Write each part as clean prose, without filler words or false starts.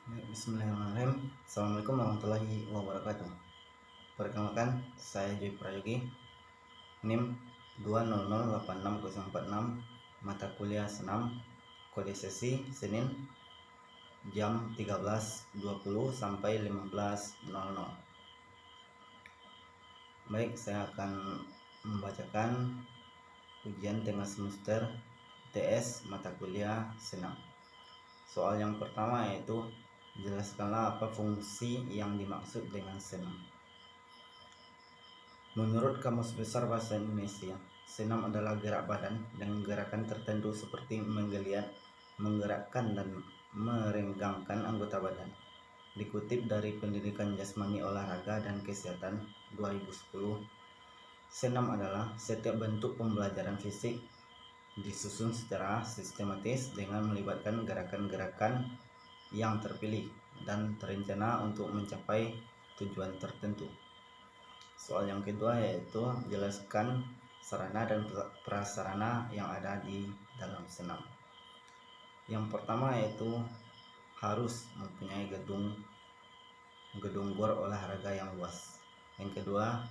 Bismillahirrahmanirrahim. Assalamualaikum warahmatullahi wabarakatuh. Perkenalkan, saya Joy Prayogi, NIM 2008646, mata kuliah senam, kode sesi Senin jam 13.20 sampai 15.00. Baik, saya akan membacakan ujian tengah semester TS mata kuliah senam. Soal yang pertama yaitu jelaskanlah apa fungsi yang dimaksud dengan senam. Menurut Kamus Besar Bahasa Indonesia, senam adalah gerak badan dengan gerakan tertentu seperti menggeliat, menggerakkan dan merenggangkan anggota badan. Dikutip dari Pendidikan Jasmani Olahraga dan Kesehatan 2010, senam adalah setiap bentuk pembelajaran fisik disusun secara sistematis dengan melibatkan gerakan-gerakan yang terpilih dan terencana untuk mencapai tujuan tertentu. Soal yang kedua yaitu jelaskan sarana dan prasarana yang ada di dalam senam. Yang pertama yaitu harus mempunyai gedung gor olahraga yang luas. Yang kedua,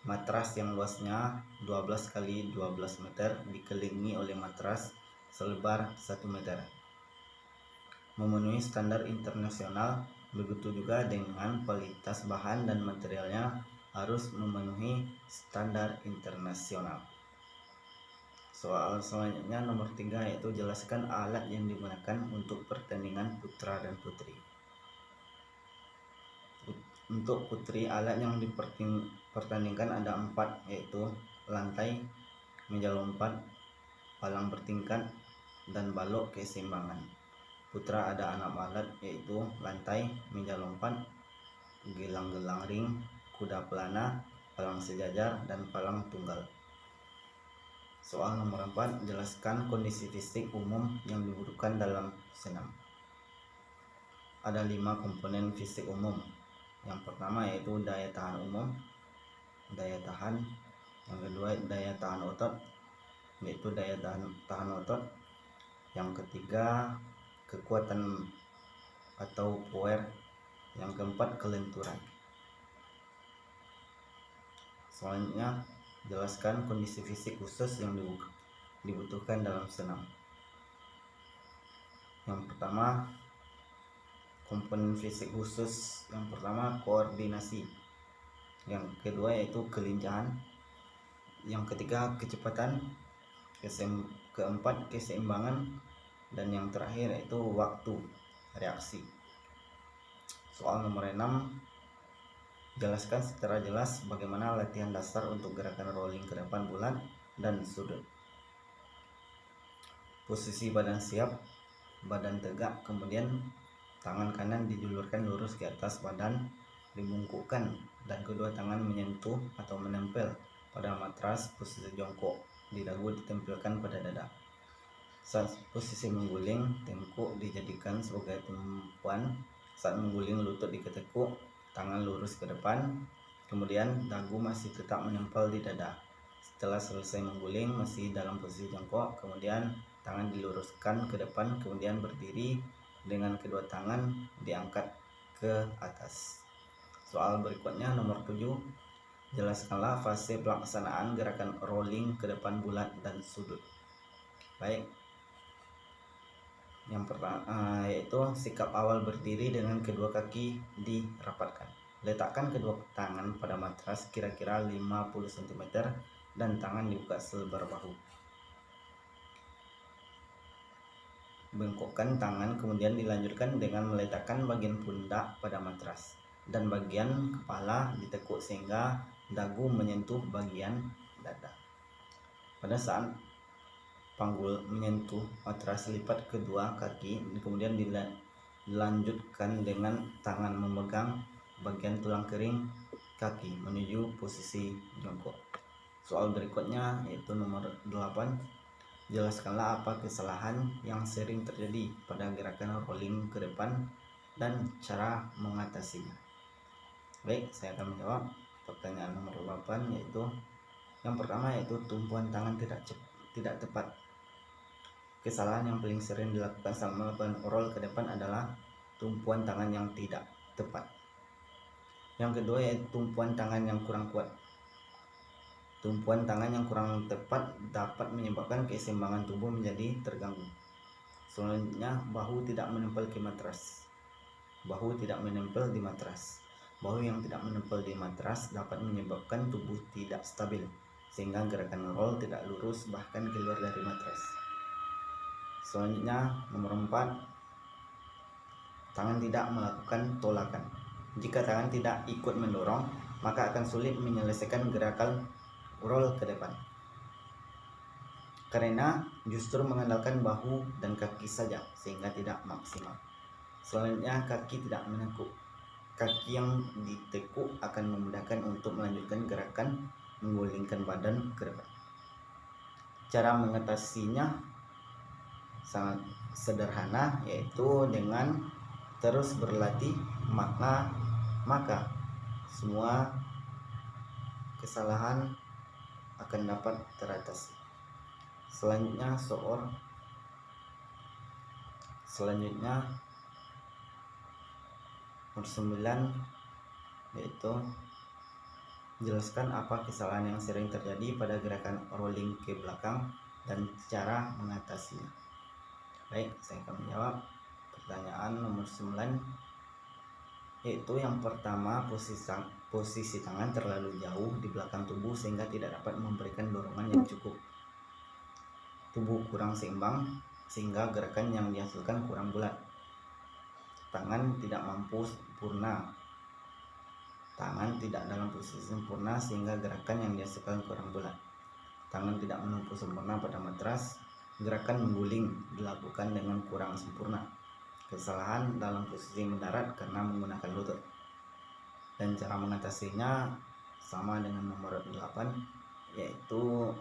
matras yang luasnya 12 kali 12 meter dikelilingi oleh matras selebar 1 meter. Memenuhi standar internasional, begitu juga dengan kualitas bahan dan materialnya harus memenuhi standar internasional. Soal selanjutnya nomor 3 yaitu jelaskan alat yang digunakan untuk pertandingan putra dan putri. Untuk putri, alat yang dipertandingkan ada 4, yaitu lantai, meja lompat, palang bertingkat, dan balok keseimbangan. Putra ada 6 alat, yaitu lantai, meja lompat, gelang-gelang ring, kuda pelana, palang sejajar, dan palang tunggal. Soal nomor 4, jelaskan kondisi fisik umum yang dibutuhkan dalam senam. Ada 5 komponen fisik umum. Yang pertama yaitu daya tahan umum, daya tahan. Yang kedua daya tahan otot, yaitu daya tahan otot. Yang ketiga kekuatan atau power. Yang keempat kelenturan. Selanjutnya jelaskan kondisi fisik khusus yang dibutuhkan dalam senam. Yang pertama, komponen fisik khusus yang pertama koordinasi, yang kedua yaitu kelincahan, yang ketiga kecepatan, keempat keseimbangan, dan yang terakhir yaitu waktu reaksi. Soal nomor 6, jelaskan secara jelas bagaimana latihan dasar untuk gerakan rolling ke depan bulat dan sudut. Posisi badan siap, badan tegak, kemudian tangan kanan dijulurkan lurus ke atas badan, dibungkukkan, dan kedua tangan menyentuh atau menempel pada matras. Posisi jongkok, di dagu ditempelkan pada dada. Saat posisi mengguling, tengkuk dijadikan sebagai tumpuan. Saat mengguling, lutut diketekuk, tangan lurus ke depan, kemudian dagu masih tetap menempel di dada. Setelah selesai mengguling masih dalam posisi jongkok, kemudian tangan diluruskan ke depan, kemudian berdiri dengan kedua tangan diangkat ke atas. Soal berikutnya nomor 7, jelaskanlah fase pelaksanaan gerakan rolling ke depan bulat dan sudut. Baik, yang pertama yaitu sikap awal berdiri dengan kedua kaki dirapatkan. Letakkan kedua tangan pada matras kira-kira 50 cm dan tangan dibuka selebar bahu. Bengkokkan tangan, kemudian dilanjutkan dengan meletakkan bagian pundak pada matras dan bagian kepala ditekuk sehingga dagu menyentuh bagian dada. Pada saat panggul menyentuh matras, lipat kedua kaki, kemudian dilanjutkan dengan tangan memegang bagian tulang kering kaki menuju posisi jongkok. Soal berikutnya yaitu nomor 8, jelaskanlah apa kesalahan yang sering terjadi pada gerakan rolling ke depan dan cara mengatasinya. Baik, saya akan menjawab pertanyaan nomor 8, yaitu yang pertama yaitu tumpuan tangan tidak tepat. Kesalahan yang paling sering dilakukan saat melakukan roll ke depan adalah tumpuan tangan yang tidak tepat. Yang kedua yaitu tumpuan tangan yang kurang kuat. Tumpuan tangan yang kurang tepat dapat menyebabkan keseimbangan tubuh menjadi terganggu. Selanjutnya, bahu tidak menempel ke matras. Bahu tidak menempel di matras. Bahu yang tidak menempel di matras dapat menyebabkan tubuh tidak stabil, sehingga gerakan roll tidak lurus bahkan keluar dari matras. Selanjutnya, nomor 4, tangan tidak melakukan tolakan. Jika tangan tidak ikut mendorong, maka akan sulit menyelesaikan gerakan roll ke depan, karena justru mengandalkan bahu dan kaki saja sehingga tidak maksimal. Selanjutnya, kaki tidak menekuk. Kaki yang ditekuk akan memudahkan untuk melanjutkan gerakan menggulingkan badan ke depan. Cara mengatasinya sangat sederhana, yaitu dengan terus berlatih, maka semua kesalahan akan dapat teratasi. Selanjutnya nomor 9, yaitu jelaskan apa kesalahan yang sering terjadi pada gerakan rolling ke belakang dan cara mengatasinya. Baik, saya akan menjawab pertanyaan nomor 9, yaitu yang pertama, posisi tangan terlalu jauh di belakang tubuh sehingga tidak dapat memberikan dorongan yang cukup. Tubuh kurang seimbang sehingga gerakan yang dihasilkan kurang bulat. Tangan tidak dalam posisi sempurna sehingga gerakan yang dihasilkan kurang bulat. Tangan tidak menumpu sempurna pada matras, gerakan mengguling dilakukan dengan kurang sempurna. Kesalahan dalam posisi mendarat karena menggunakan lutut. Dan cara mengatasinya sama dengan nomor 8, yaitu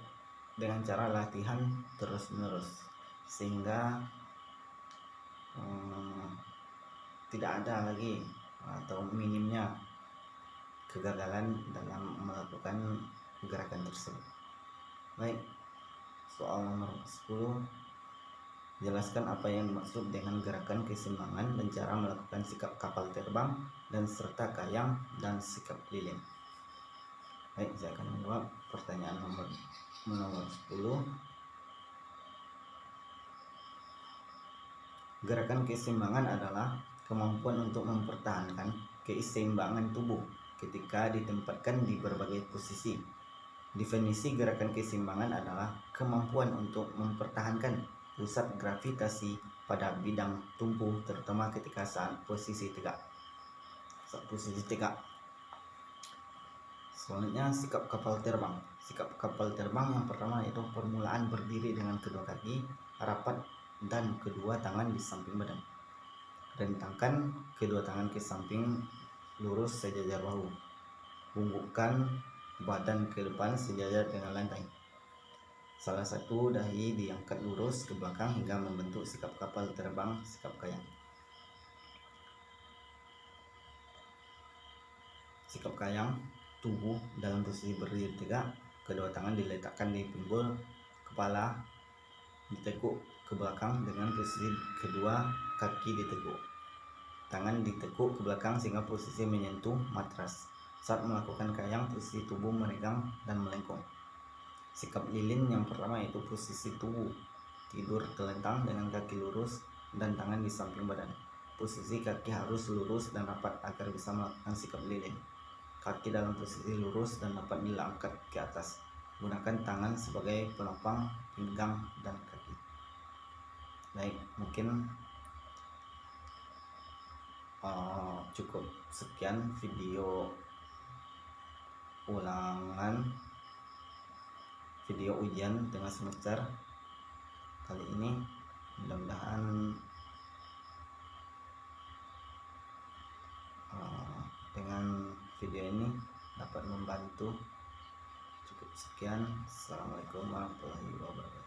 dengan cara latihan terus-menerus sehingga tidak ada lagi atau minimnya kegagalan dalam melakukan gerakan tersebut. Baik, soal nomor 10, jelaskan apa yang dimaksud dengan gerakan keseimbangan dan cara melakukan sikap kapal terbang dan serta kayang dan sikap lilin. Baik, saya akan menjawab pertanyaan nomor 10. Gerakan keseimbangan adalah kemampuan untuk mempertahankan keseimbangan tubuh ketika ditempatkan di berbagai posisi. Definisi gerakan keseimbangan adalah kemampuan untuk mempertahankan pusat gravitasi pada bidang tubuh, terutama ketika saat posisi tegak. Selanjutnya, sikap kapal terbang. Sikap kapal terbang yang pertama yaitu permulaan berdiri dengan kedua kaki rapat dan kedua tangan di samping badan. Rentangkan kedua tangan ke samping lurus sejajar bahu. Bungkukkan badan ke depan sejajar dengan lantai. Salah satu dahi diangkat lurus ke belakang hingga membentuk sikap kapal terbang, sikap kayang. Sikap kayang, tubuh dalam posisi berdiri tegak, kedua tangan diletakkan di pinggul, kepala ditekuk ke belakang dengan posisi kedua kaki ditekuk. Tangan ditekuk ke belakang sehingga posisi menyentuh matras. Saat melakukan kayang, posisi tubuh meregang dan melengkung. Sikap lilin yang pertama yaitu posisi tubuh tidur telentang dengan kaki lurus dan tangan di samping badan. Posisi kaki harus lurus dan rapat agar bisa melakukan sikap lilin. Kaki dalam posisi lurus dan dapat diangkat ke atas. Gunakan tangan sebagai penopang pinggang dan kaki. Baik, mungkin cukup sekian video ujian tengah semester kali ini. Mudah-mudahan dengan video ini dapat membantu. Cukup sekian. Assalamualaikum warahmatullahi wabarakatuh.